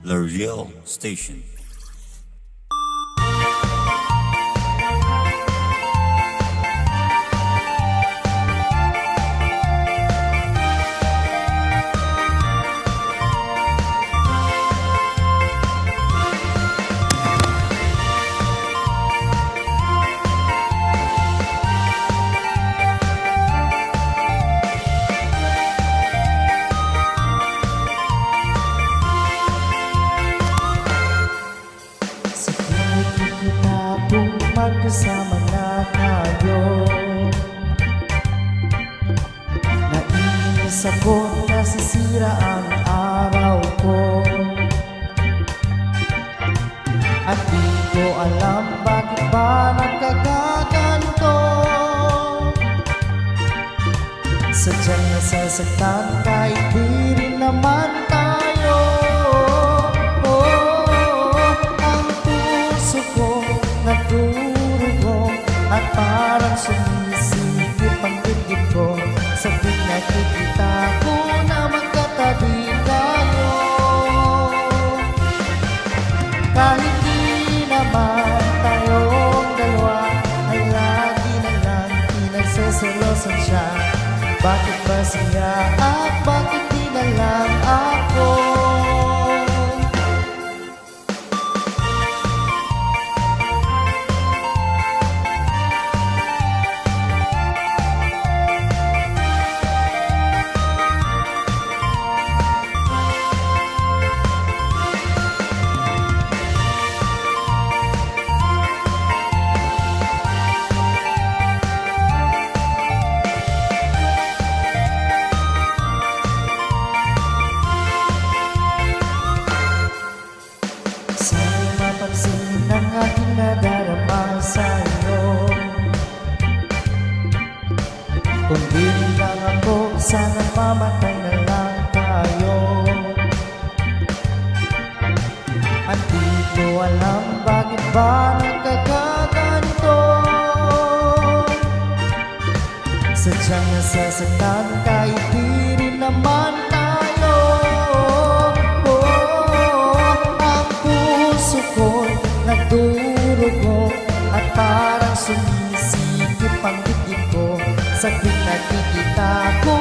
The Real Station. Magkasama na tayo. Naiinis ako, nasisira ang araw ko. At di ko alam bakit ba nagkakaganto. Sadyang nasasaktan kahit di rin naman tayo. Ang puso ko nagdurugo at parang sumisikip ang dibdib ko. Sa tuwing nakikita ko na magkatabi tayo. Kahit di naman tayong dalawa ay lagi na lang pinagseselosan siya. Bakit ba siya at bakit di na lang ako? Sa'yo mapansin ang aking nadarama sa'yo. Kung di lang ako, sana mamatay na lang tayo. At di ko alam bakit ba nagkakaganto. Sadyang nasasaktan kahit di rin naman tayo. Nagdurugo at parang sumisikip ang dibdib ko. Sa tuwing nakikita ko